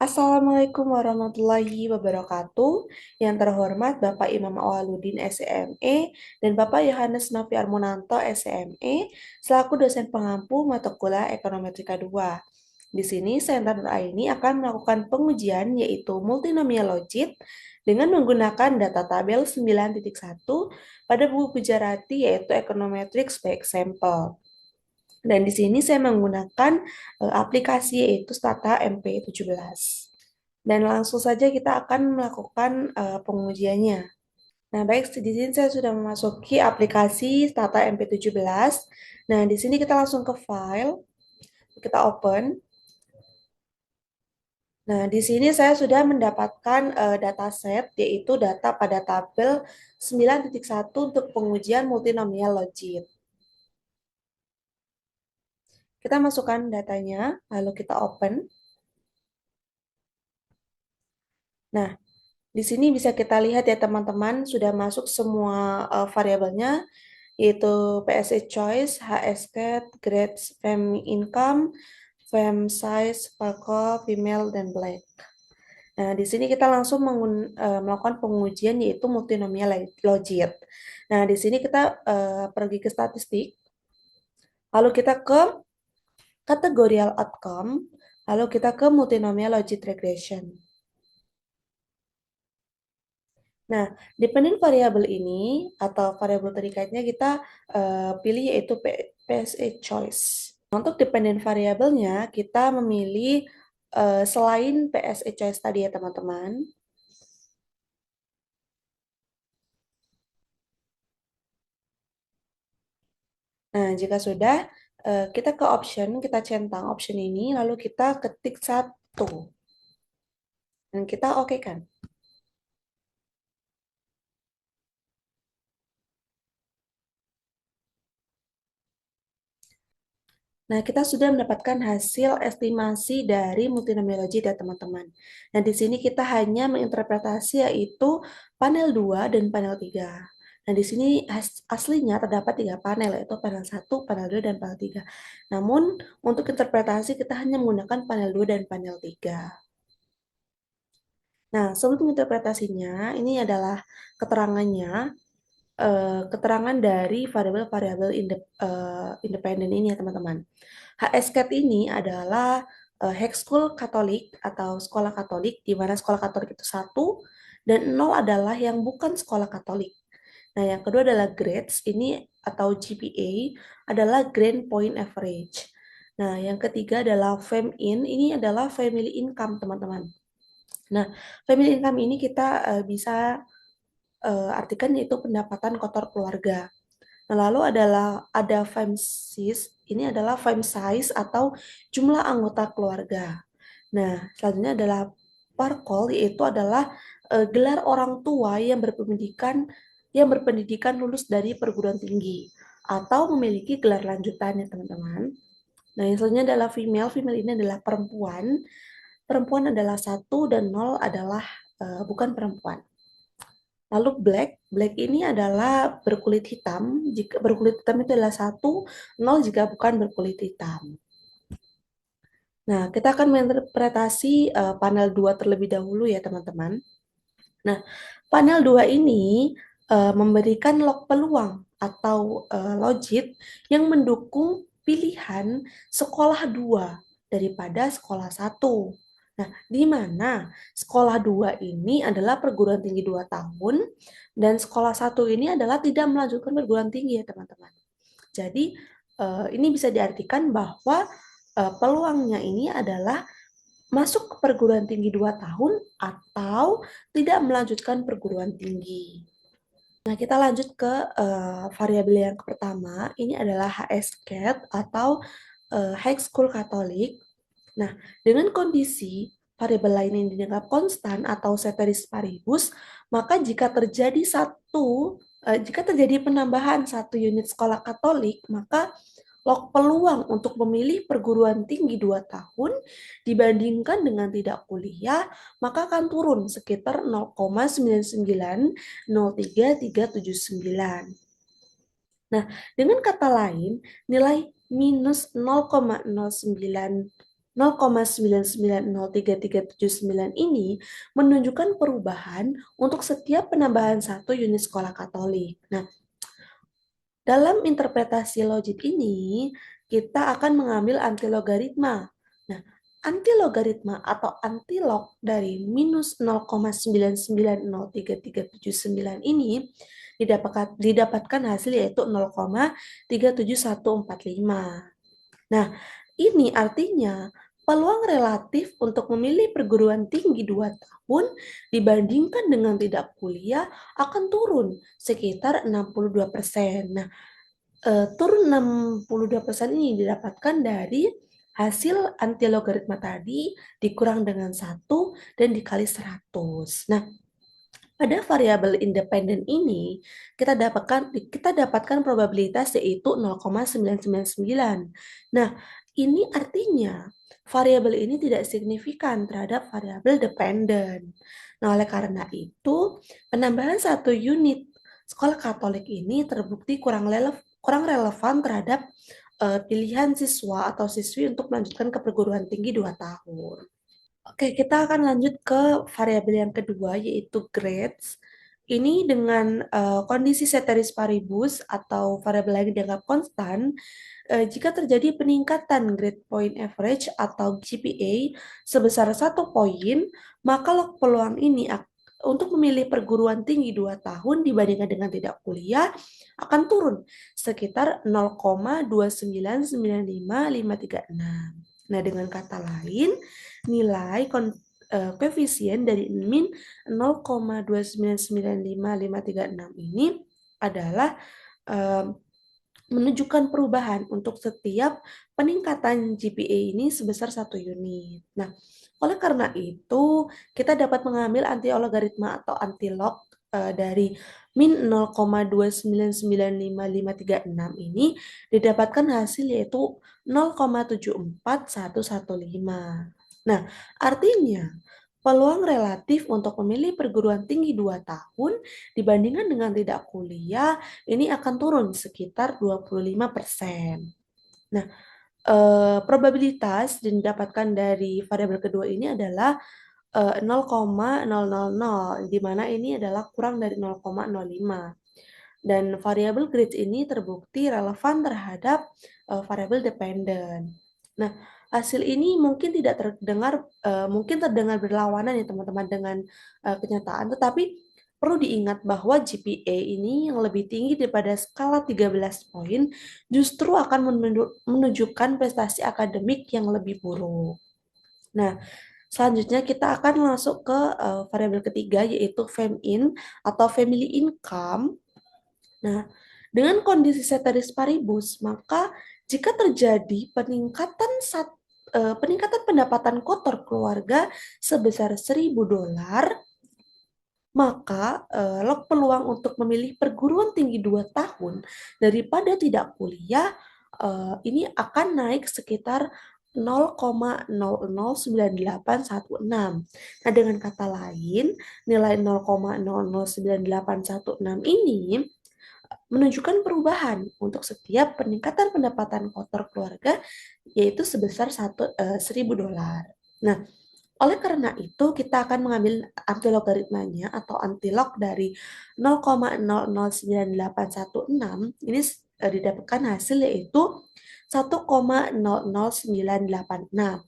Assalamualaikum warahmatullahi wabarakatuh. Yang terhormat Bapak Imam Awaludin SEME dan Bapak Yohanes Novi Armunanto SEME selaku dosen pengampu mata kuliah Ekonometrika 2. Di sini Center ini akan melakukan pengujian yaitu multinomial logit dengan menggunakan data tabel 9.1 pada buku Gujarati yaitu Econometrics by Example. Dan di sini saya menggunakan aplikasi yaitu Stata MP17. Dan langsung saja kita akan melakukan pengujiannya. Nah, baik, di sini saya sudah memasuki aplikasi Stata MP17. Nah, di sini kita langsung ke file, kita open. Nah, di sini saya sudah mendapatkan dataset, yaitu data pada tabel 9.1 untuk pengujian multinomial logit. Kita masukkan datanya, lalu kita open. Nah, di sini bisa kita lihat ya teman-teman, sudah masuk semua variabelnya, yaitu PSA choice, HSCAT, grades, fem income, fem size, Paco, female, dan black. Nah, di sini kita langsung melakukan pengujian yaitu multinomial logit. Nah, di sini kita pergi ke statistik, lalu kita ke kategorial outcome, lalu kita ke multinomial logit regression. Nah, dependent variable ini atau variabel terkaitnya kita pilih yaitu PSA choice. Untuk dependent variabelnya kita memilih selain PSA choice tadi ya teman-teman. Nah, jika sudah kita ke option, kita centang option ini lalu kita ketik 1 dan kita oke kan. Nah, kita sudah mendapatkan hasil estimasi dari multinomial logit ya teman-teman. Nah, di sini kita hanya menginterpretasi yaitu panel 2 dan panel 3. Nah, di sini aslinya terdapat 3 panel, yaitu panel 1, panel 2, dan panel 3. Namun, untuk interpretasi kita hanya menggunakan panel 2 dan panel 3. Nah, sebelum interpretasinya, ini adalah keterangannya, keterangan dari variabel-variabel independen ini ya teman-teman. HSCAT ini adalah High School Katolik atau sekolah Katolik, di mana sekolah Katolik itu 1, dan 0 adalah yang bukan sekolah Katolik. Nah, yang kedua adalah grades, ini atau GPA, adalah Grand Point Average. Nah, yang ketiga adalah FAME-IN, ini adalah Family Income, teman-teman. Nah, Family Income ini kita bisa artikan yaitu pendapatan kotor keluarga. Nah, lalu ada FAMSIS, ini adalah fam size atau jumlah anggota keluarga. Nah, selanjutnya adalah parkol, yaitu adalah gelar orang tua yang berpendidikan lulus dari perguruan tinggi atau memiliki gelar lanjutan ya teman-teman. Nah, yang selanjutnya adalah female. Female ini adalah perempuan. Perempuan adalah 1 dan 0 adalah bukan perempuan. Lalu black ini adalah berkulit hitam. Jika berkulit hitam itu adalah 1, 0 jika bukan berkulit hitam. Nah, kita akan menginterpretasi panel 2 terlebih dahulu ya teman-teman. Nah, panel 2 ini memberikan log peluang atau logit yang mendukung pilihan sekolah 2 daripada sekolah 1. Nah, di mana sekolah 2 ini adalah perguruan tinggi 2 tahun dan sekolah 1 ini adalah tidak melanjutkan perguruan tinggi ya teman-teman. Jadi, ini bisa diartikan bahwa peluangnya ini adalah masuk ke perguruan tinggi 2 tahun atau tidak melanjutkan perguruan tinggi. Nah, kita lanjut ke variabel yang pertama. Ini adalah HSCAT atau High School Catholic. Nah, dengan kondisi variabel lain yang dianggap konstan atau ceteris paribus, maka jika terjadi penambahan 1 unit sekolah Katolik, maka log peluang untuk memilih perguruan tinggi 2 tahun dibandingkan dengan tidak kuliah, maka akan turun sekitar 0,9903379. Nah, dengan kata lain, nilai minus 0,09 0,990339 ini menunjukkan perubahan untuk setiap penambahan satu unit sekolah Katolik. Nah, dalam interpretasi logik ini, kita akan mengambil antilogaritma. Nah, antilogaritma atau antilog dari minus 0,990339 ini didapatkan hasil yaitu 0,37145. Nah, ini artinya peluang relatif untuk memilih perguruan tinggi 2 tahun dibandingkan dengan tidak kuliah akan turun sekitar 62%. Nah, turun 62% ini didapatkan dari hasil antilogaritma tadi dikurang dengan 1 dan dikali 100. Nah, pada variabel independen ini kita dapatkan probabilitas yaitu 0,999. Nah, ini artinya variabel ini tidak signifikan terhadap variabel dependen. Nah, oleh karena itu, penambahan satu unit sekolah Katolik ini terbukti kurang relevan terhadap pilihan siswa atau siswi untuk melanjutkan ke perguruan tinggi 2 tahun. Oke, kita akan lanjut ke variabel yang kedua, yaitu grades. Ini dengan kondisi ceteris paribus atau variabel yang dianggap konstan, jika terjadi peningkatan grade point average atau GPA sebesar 1 poin, maka peluang ini untuk memilih perguruan tinggi 2 tahun dibandingkan dengan tidak kuliah akan turun sekitar 0,2995536. Nah, dengan kata lain, nilai koefisien dari min 0,2995536 ini adalah menunjukkan perubahan untuk setiap peningkatan GPA ini sebesar 1 unit. Nah, oleh karena itu, kita dapat mengambil anti-logaritma atau anti-log dari min 0,2995536 ini didapatkan hasil yaitu 0,74115. Nah, artinya peluang relatif untuk memilih perguruan tinggi 2 tahun dibandingkan dengan tidak kuliah ini akan turun sekitar 25%. Nah, probabilitas yang didapatkan dari variabel kedua ini adalah 0,000, di mana ini adalah kurang dari 0,05. Dan variabel grades ini terbukti relevan terhadap variabel dependen. Nah, hasil ini mungkin terdengar berlawanan ya teman-teman dengan kenyataan, tetapi perlu diingat bahwa GPA ini yang lebih tinggi daripada skala 13 poin justru akan menunjukkan prestasi akademik yang lebih buruk. Nah, selanjutnya kita akan masuk ke variabel ketiga yaitu FAMIN atau Family Income. Nah, dengan kondisi ceteris paribus, maka jika terjadi peningkatan pendapatan kotor keluarga sebesar $1.000, maka peluang untuk memilih perguruan tinggi 2 tahun daripada tidak kuliah ini akan naik sekitar 0,009816. Nah, dengan kata lain, nilai 0,009816 ini menunjukkan perubahan untuk setiap peningkatan pendapatan kotor keluarga yaitu sebesar $1.000. Nah, oleh karena itu, kita akan mengambil antilogaritmanya atau antilog dari 0,009816. Ini didapatkan hasil yaitu 1,00986. Nah,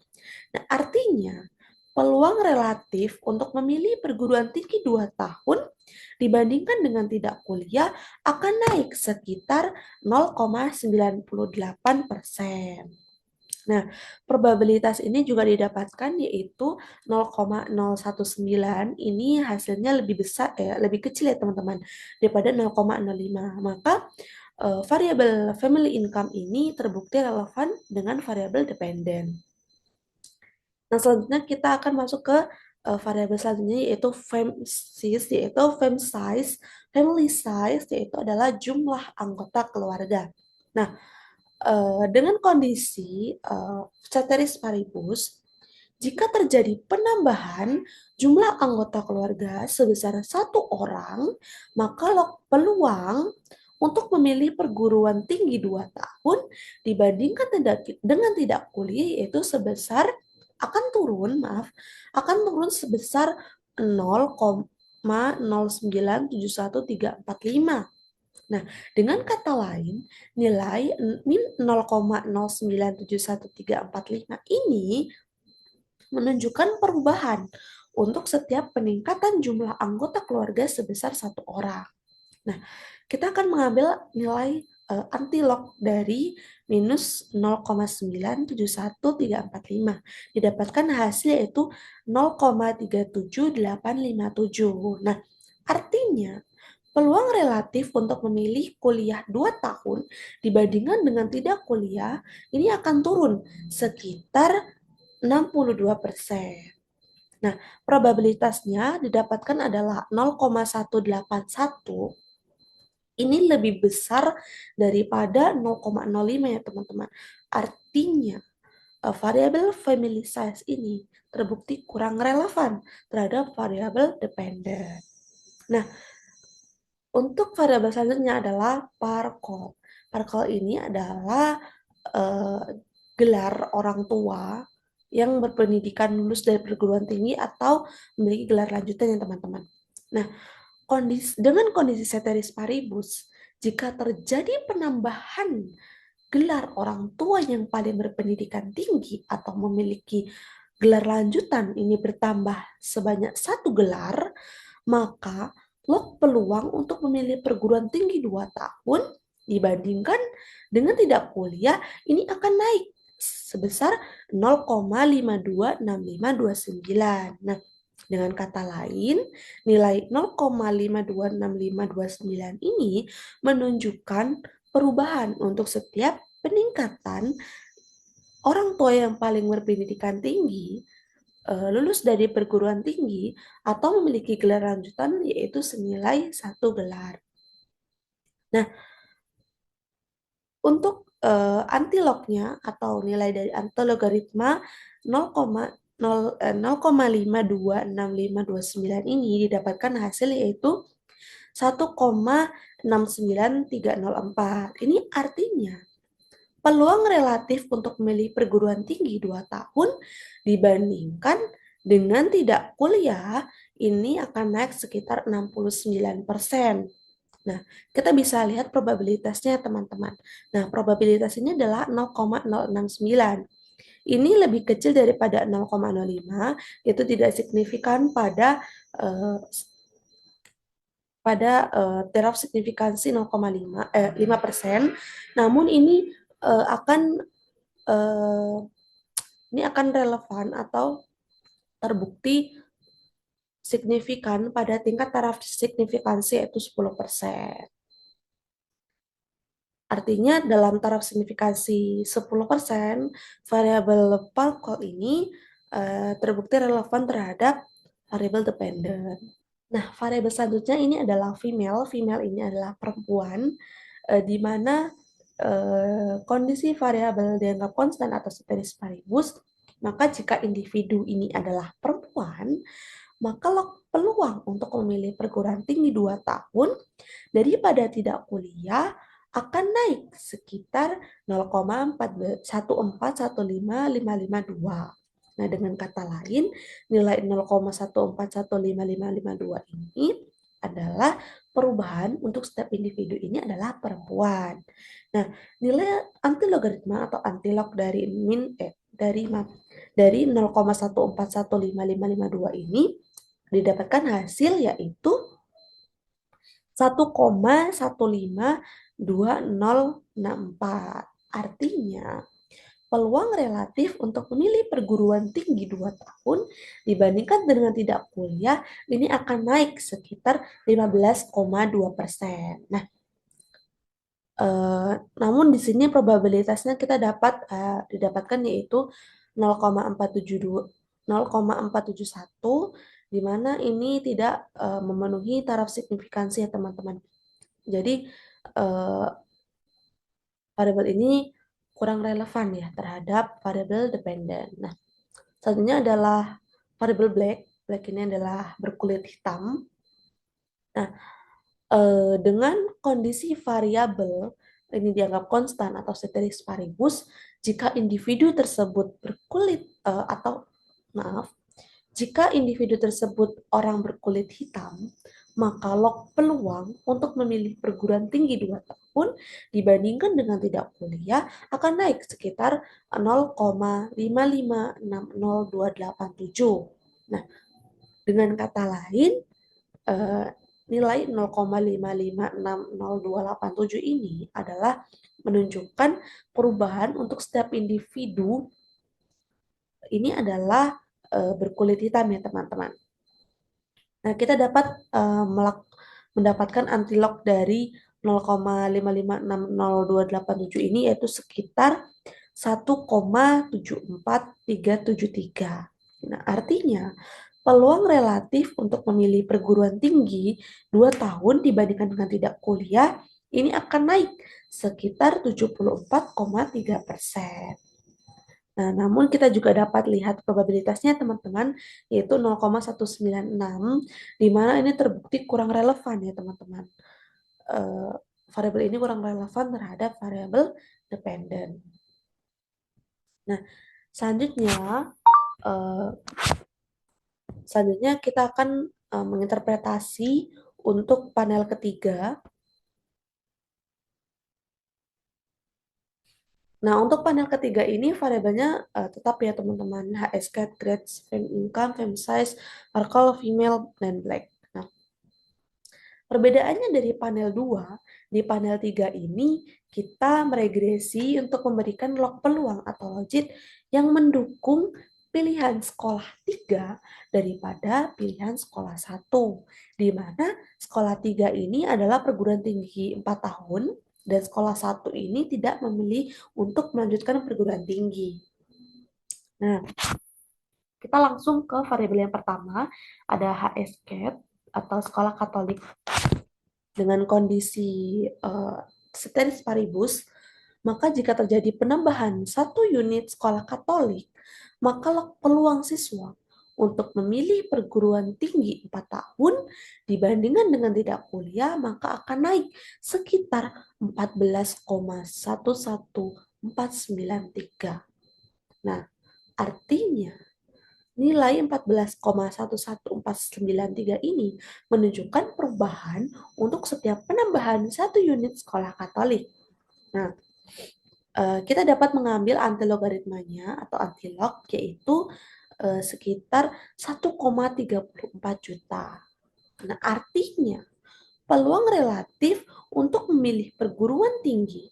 artinya peluang relatif untuk memilih perguruan tinggi 2 tahun dibandingkan dengan tidak kuliah akan naik sekitar 0,98%. Nah, probabilitas ini juga didapatkan yaitu 0,019. Ini hasilnya lebih besar lebih kecil ya teman-teman daripada 0,05. Maka variabel family income ini terbukti relevan dengan variabel dependen. Nah, selanjutnya kita akan masuk ke variabel selanjutnya yaitu family size yaitu adalah jumlah anggota keluarga. Nah, dengan kondisi ceteris paribus, jika terjadi penambahan jumlah anggota keluarga sebesar 1 orang, maka peluang untuk memilih perguruan tinggi 2 tahun dibandingkan dengan tidak kuliah yaitu sebesar akan turun sebesar 0,097135. Nah, dengan kata lain, nilai min 0,097135 ini menunjukkan perubahan untuk setiap peningkatan jumlah anggota keluarga sebesar satu orang. Nah, kita akan mengambil nilai antilog dari minus 0,971345. Didapatkan hasil yaitu 0,37857. Nah, artinya peluang relatif untuk memilih kuliah 2 tahun dibandingkan dengan tidak kuliah ini akan turun sekitar 62%. Nah, probabilitasnya didapatkan adalah 0,181. Ini lebih besar daripada 0,05 ya teman-teman. Artinya variabel family size ini terbukti kurang relevan terhadap variabel dependent. Nah, untuk variabel selanjutnya adalah parkol. Parkol ini adalah gelar orang tua yang berpendidikan lulus dari perguruan tinggi atau memiliki gelar lanjutan ya teman-teman. Nah, dengan kondisi ceteris paribus, jika terjadi penambahan gelar orang tua yang paling berpendidikan tinggi atau memiliki gelar lanjutan ini bertambah sebanyak 1 gelar, maka log peluang untuk memilih perguruan tinggi 2 tahun dibandingkan dengan tidak kuliah ini akan naik sebesar 0,526529. Nah, dengan kata lain, nilai 0,526529 ini menunjukkan perubahan untuk setiap peningkatan orang tua yang paling berpendidikan tinggi, lulus dari perguruan tinggi, atau memiliki gelar lanjutan yaitu senilai 1 gelar. Nah, untuk antilognya atau nilai dari antilogaritma 0,52659 ini didapatkan hasil yaitu 1,69304. Ini artinya peluang relatif untuk memilih perguruan tinggi 2 tahun dibandingkan dengan tidak kuliah ini akan naik sekitar 69%. Nah, kita bisa lihat probabilitasnya teman-teman. Nah, probabilitas ini adalah 0,069. Ini lebih kecil daripada 0,05, yaitu tidak signifikan pada taraf signifikansi 5%. Namun akan eh, ini akan relevan atau terbukti signifikan pada tingkat taraf signifikansi yaitu 10%. Artinya dalam taraf signifikansi 10%, variabel Parkol ini terbukti relevan terhadap variabel dependent. Nah, variabel selanjutnya ini adalah female. Female ini adalah perempuan, di mana kondisi variabel dianggap konstan atau ceteris paribus, maka jika individu ini adalah perempuan, maka peluang untuk memilih perguruan tinggi 2 tahun daripada tidak kuliah akan naik sekitar 0,1415552. Nah, dengan kata lain, nilai 0,1415552 ini adalah perubahan untuk setiap individu ini adalah perempuan. Nah, nilai antilogaritma atau antilog dari 0,1415552 ini didapatkan hasil yaitu 1,152064. Artinya, peluang relatif untuk memilih perguruan tinggi 2 tahun dibandingkan dengan tidak kuliah ini akan naik sekitar 15,2%. Nah, namun di sini probabilitasnya kita didapatkan yaitu 0,471, di mana ini tidak memenuhi taraf signifikansi ya teman-teman. Jadi variabel ini kurang relevan ya terhadap variabel dependent. Nah, selanjutnya adalah variabel black. Black ini adalah berkulit hitam. Nah, Dengan kondisi variabel ini dianggap konstan atau ceteris paribus, jika individu tersebut atau maaf, jika individu tersebut orang berkulit hitam, maka log peluang untuk memilih perguruan tinggi 2 tahun dibandingkan dengan tidak kuliah akan naik sekitar 0,5560287. Nah, dengan kata lain, nilai 0,5560287 ini adalah menunjukkan perubahan untuk setiap individu ini adalah berkulit hitam ya teman-teman. Nah, kita dapat mendapatkan antilog dari 0,5560287 ini yaitu sekitar 1,74373. Nah, artinya peluang relatif untuk memilih perguruan tinggi 2 tahun dibandingkan dengan tidak kuliah ini akan naik sekitar 74,3%. Nah, namun kita juga dapat lihat probabilitasnya teman-teman, yaitu 0,196, di mana ini terbukti kurang relevan ya teman-teman. Variabel ini kurang relevan terhadap variabel dependen. Nah, selanjutnya, kita akan menginterpretasi untuk panel ketiga. Nah, untuk panel ketiga ini variabelnya tetap ya teman-teman, HSCAT, grades, fame income, fame size, article, female, dan black. Nah, perbedaannya dari panel 2, di panel 3 ini kita meregresi untuk memberikan log peluang atau logit yang mendukung pilihan sekolah 3 daripada pilihan sekolah 1. Di mana sekolah 3 ini adalah perguruan tinggi 4 tahun, dan sekolah 1 ini tidak memilih untuk melanjutkan perguruan tinggi. Nah, kita langsung ke variabel yang pertama, ada HSCAT atau sekolah Katolik dengan kondisi ceteris paribus. Maka jika terjadi penambahan 1 unit sekolah Katolik, maka peluang siswa untuk memilih perguruan tinggi 4 tahun dibandingkan dengan tidak kuliah maka akan naik sekitar 14,11493. Nah, artinya nilai 14,11493 ini menunjukkan perubahan untuk setiap penambahan 1 unit sekolah Katolik. Nah, kita dapat mengambil antilogaritmanya atau antilog yaitu sekitar 1,34 juta. Nah, artinya peluang relatif untuk memilih perguruan tinggi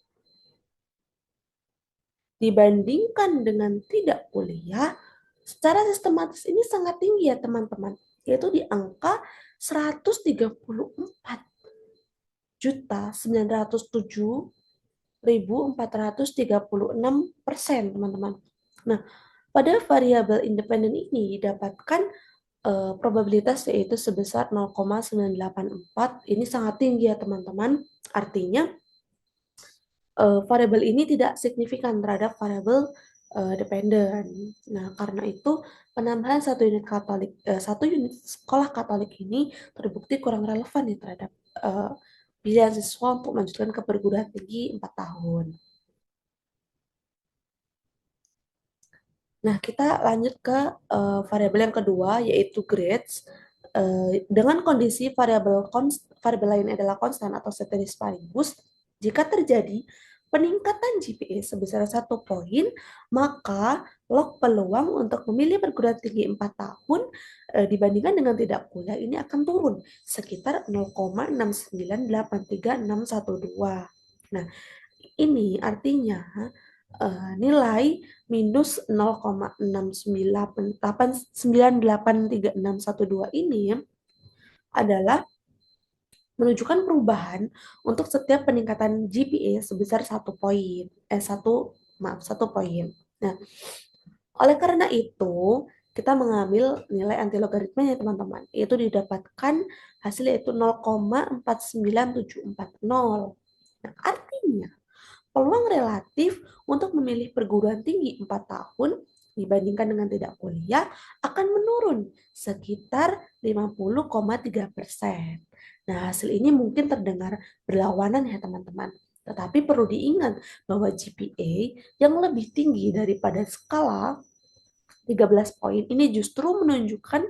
dibandingkan dengan tidak kuliah secara sistematis ini sangat tinggi ya teman-teman, yaitu di angka 134,907,436%, teman-teman. Nah, pada variabel independen ini didapatkan probabilitas yaitu sebesar 0,984. Ini sangat tinggi ya teman-teman. Artinya variabel ini tidak signifikan terhadap variabel dependen. Nah, karena itu penambahan 1 unit sekolah Katolik ini terbukti kurang relevan ya terhadap pilihan siswa untuk melanjutkan ke perguruan tinggi 4 tahun. Nah, kita lanjut ke variabel yang kedua, yaitu grades. Dengan kondisi variabel lain adalah konstan atau ceteris paribus, jika terjadi peningkatan GPA sebesar 1 poin, maka log peluang untuk memilih perguruan tinggi 4 tahun dibandingkan dengan tidak kuliah ini akan turun sekitar 0,6983612. Nah, ini artinya nilai minus 0,698398612 ini adalah menunjukkan perubahan untuk setiap peningkatan GPA sebesar 1 poin. 1 poin. Nah, oleh karena itu, kita mengambil nilai antilogaritmanya teman-teman. Itu didapatkan hasil yaitu 0,49740. Nah, artinya peluang relatif untuk memilih perguruan tinggi 4 tahun dibandingkan dengan tidak kuliah akan menurun sekitar 50,3%. Nah, hasil ini mungkin terdengar berlawanan ya teman-teman. Tetapi perlu diingat bahwa GPA yang lebih tinggi daripada skala 13 poin ini justru menunjukkan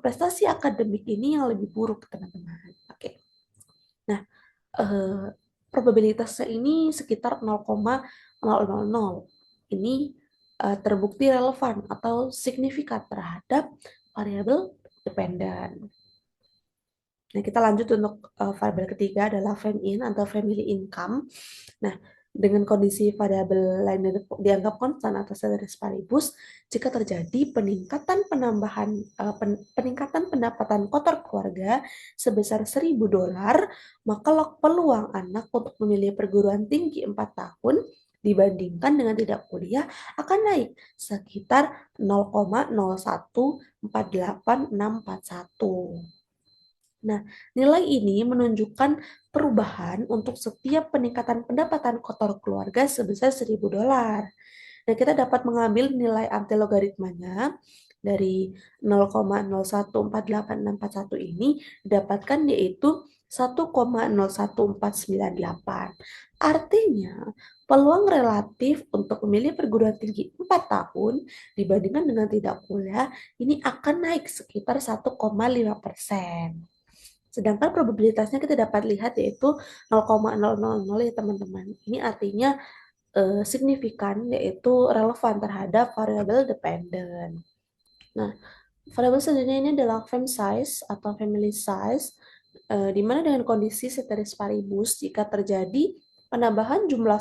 prestasi akademik ini yang lebih buruk teman-teman. Oke. Nah, eh, probabilitasnya ini sekitar 0,000. Ini terbukti relevan atau signifikan terhadap variabel dependen. Nah, kita lanjut untuk variabel ketiga adalah FAME-in atau family income. Nah, dengan kondisi variabel lainnya dianggap konstan atau ceteris paribus, jika terjadi peningkatan pendapatan kotor keluarga sebesar $1.000, maka peluang anak untuk memilih perguruan tinggi 4 tahun dibandingkan dengan tidak kuliah akan naik sekitar 0,0148641. Nah, nilai ini menunjukkan perubahan untuk setiap peningkatan pendapatan kotor keluarga sebesar $1.000. Nah, kita dapat mengambil nilai antilogaritmanya dari 0,0148641 ini didapatkan yaitu 1,01498. Artinya, peluang relatif untuk memilih perguruan tinggi 4 tahun dibandingkan dengan tidak kuliah ini akan naik sekitar 1,5%. Sedangkan probabilitasnya kita dapat lihat yaitu 0,000 ya teman-teman. Ini artinya signifikan yaitu relevan terhadap variabel dependen. Nah, variabel selanjutnya ini adalah fam size atau family size, di mana dengan kondisi ceteris paribus jika terjadi penambahan jumlah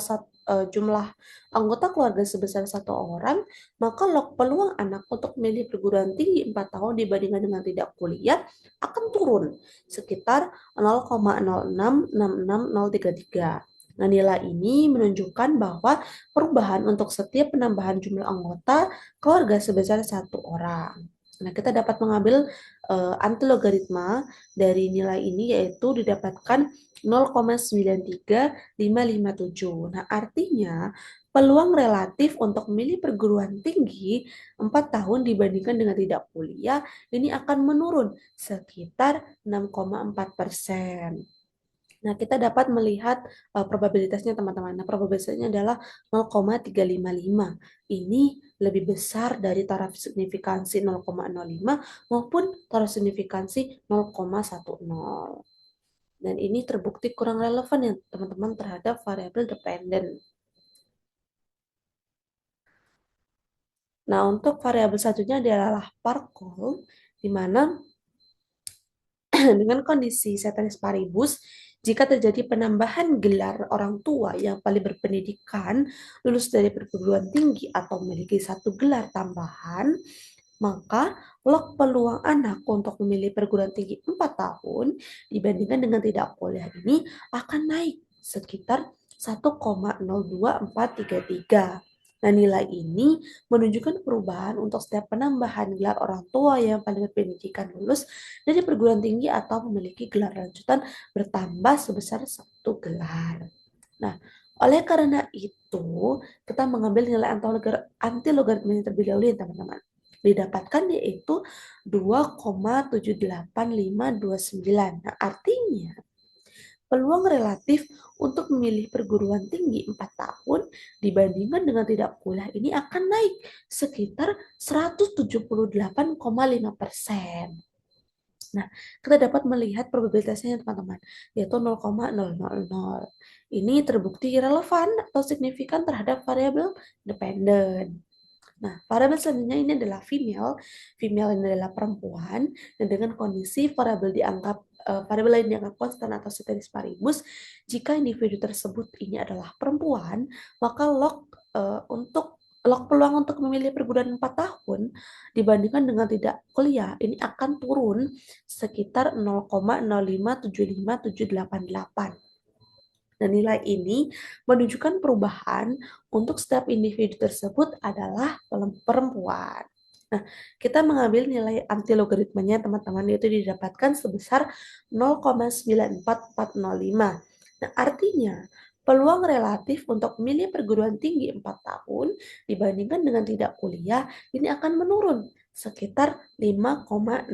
anggota keluarga sebesar 1 orang, maka log peluang anak untuk memilih perguruan tinggi 4 tahun dibandingkan dengan tidak kuliah akan turun sekitar 0,0666033. Nah, nilai ini menunjukkan bahwa perubahan untuk setiap penambahan jumlah anggota keluarga sebesar 1 orang. Nah, kita dapat mengambil antilogaritma dari nilai ini yaitu didapatkan 0,93557. Nah, artinya peluang relatif untuk memilih perguruan tinggi 4 tahun dibandingkan dengan tidak kuliah ini akan menurun sekitar 6,4%. Nah, kita dapat melihat probabilitasnya teman-teman. Nah, probabilitasnya adalah 0,355. Ini lebih besar dari taraf signifikansi 0,05 maupun taraf signifikansi 0,10. Dan ini terbukti kurang relevan ya teman-teman terhadap variabel dependen. Nah, untuk variabel selanjutnya adalah Parkol, di mana dengan kondisi ceteris paribus, jika terjadi penambahan gelar orang tua yang paling berpendidikan, lulus dari perguruan tinggi atau memiliki 1 gelar tambahan, maka log peluang anak untuk memilih perguruan tinggi 4 tahun dibandingkan dengan tidak kuliah ini akan naik sekitar 1,02433. Nah, nilai ini menunjukkan perubahan untuk setiap penambahan gelar orang tua yang paling berpendidikan lulus dari perguruan tinggi atau memiliki gelar lanjutan bertambah sebesar 1 gelar. Nah, oleh karena itu, kita mengambil nilai antilogaritma terlebih dahulu ya teman-teman. Didapatkan yaitu 2,78529. Nah, artinya peluang relatif untuk memilih perguruan tinggi 4 tahun dibandingkan dengan tidak kuliah ini akan naik sekitar 178,5%. Nah, kita dapat melihat probabilitasnya teman-teman, yaitu 0,000. Ini terbukti relevan atau signifikan terhadap variabel dependen. Nah, variabel selanjutnya ini adalah female. Female ini adalah perempuan dan dengan kondisi variabel lain dianggap konstan atau ceteris paribus, jika individu tersebut ini adalah perempuan, maka log peluang untuk memilih perguruan 4 tahun dibandingkan dengan tidak kuliah ini akan turun sekitar 0,0575788. Dan nilai ini menunjukkan perubahan untuk setiap individu tersebut adalah perempuan. Nah, kita mengambil nilai antilogaritmanya teman-teman, yaitu didapatkan sebesar 0,94405. Nah, artinya peluang relatif untuk memilih perguruan tinggi 4 tahun dibandingkan dengan tidak kuliah ini akan menurun sekitar 5,6%.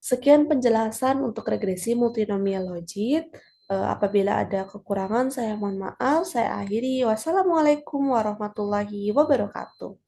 Sekian penjelasan untuk regresi multinomial logit. Apabila ada kekurangan, saya mohon maaf. Saya akhiri. Wassalamualaikum warahmatullahi wabarakatuh.